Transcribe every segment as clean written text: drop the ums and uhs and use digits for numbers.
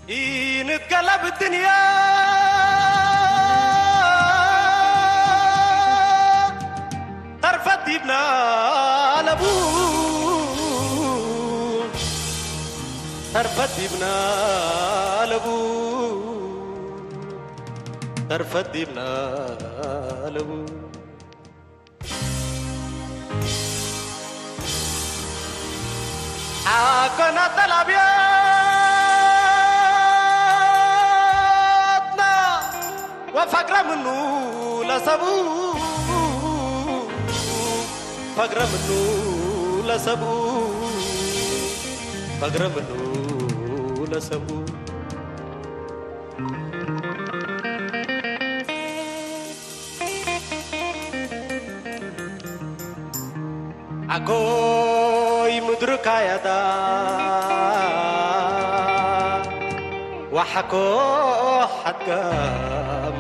نتقلب الدنيا ترفد يبنا لبون ترفد يبنا لبون ترفد يبنا لبون عاكنا طلبياتنا وفقر منو لسبو فقر منو لسبو فقر منو لسبو أكوي مدرك يدا وحكو حتى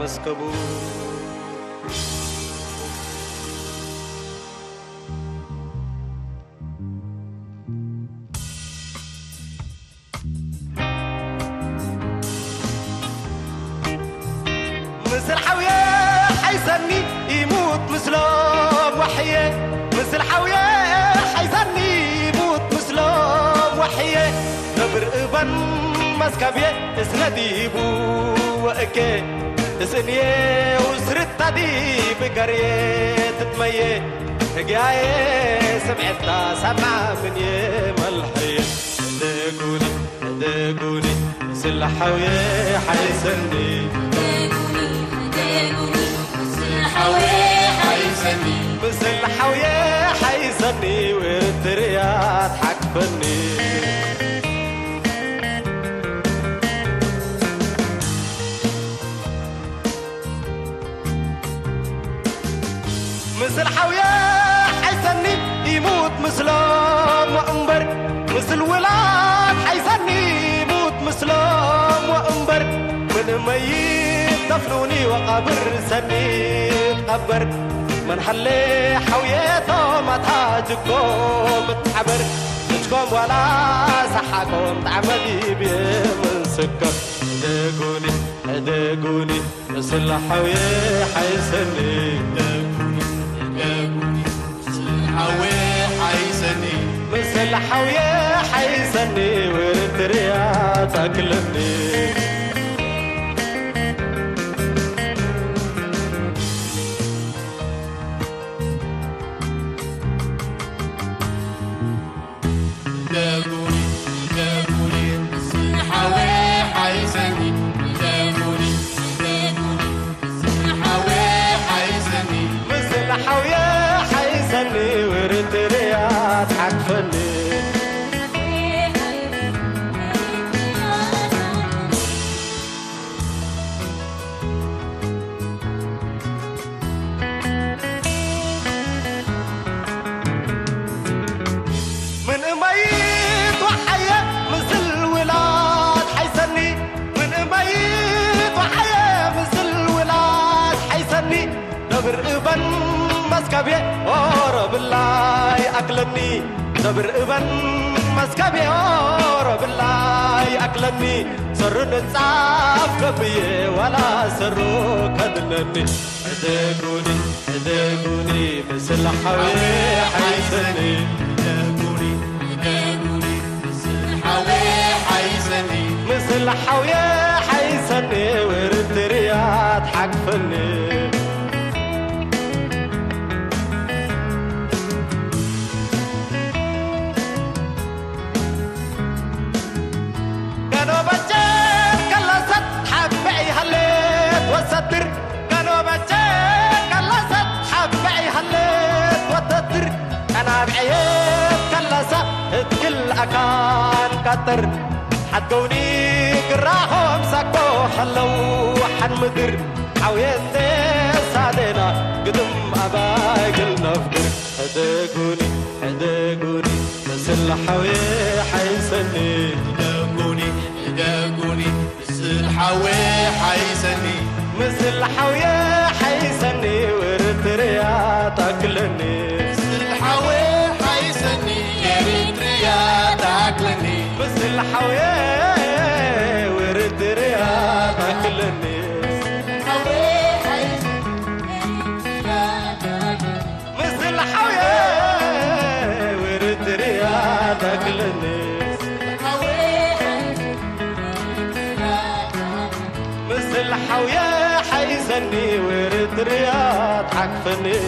مسكبو مثل حوية حيسني يموت مسلم وحيه مثل حوية حيسني يموت مسلم وحيه نبر ابن مسكبيه اسنديبو وأكي اسنيه وسرت دي بقريه تتميه تقايه سمعتها سمع من يملحيه دقوني دقوني مثل حوية حيسني مثل حوية حيسني والدريات حكفني مثل حوية حيسني يموت مسلم وأنبر مثل ولاد حيسني يموت مسلم وأنبر من ميت دفنوني وقبر سني تقبر من حلي حويته ما تاجكم تحبر نجكم ولا صحكم تعمدي بيه من سكر دقوني دقوني مثل حوية حيسني دقوني دقوني مثل حوية حيسني مثل حوية حيسني ورد رياض أكلمني حوية حيسني ورد رياض حكفني من أميت وحية مثل ولاد حيسني من أميت وحية مثل ولاد حيسني نبر ابن مسكبي أورا بالله أكلني نبر ابن مسكبي أورا بالله أكلني سر نتصاف كبيه ولا سرو كدلني دقوني دقوني مثل حوية حيسني دقوني دقوني مثل حوية حيسني مثل حوية حيسني ورد رياض حكفني وستر كانوا بجيك كلست حبعي هلت وتتر أنا بعيد كلسة كل أكان كتر حتقوني قراهم سكو خلو حن مدر حويتي سادنا قدم أباقل نفقر دقوني دقوني مثل حوية حيسني دقوني دقوني مثل حوية حيسني مثل حوية حيسني ورد رياض أكلني مثل حوية حيسني ورد رياض أكلني مثل حوية ورد تاكلني مثل حوية ورد رياض تاكلني مثل حوية حيزني ورد رياض حكفني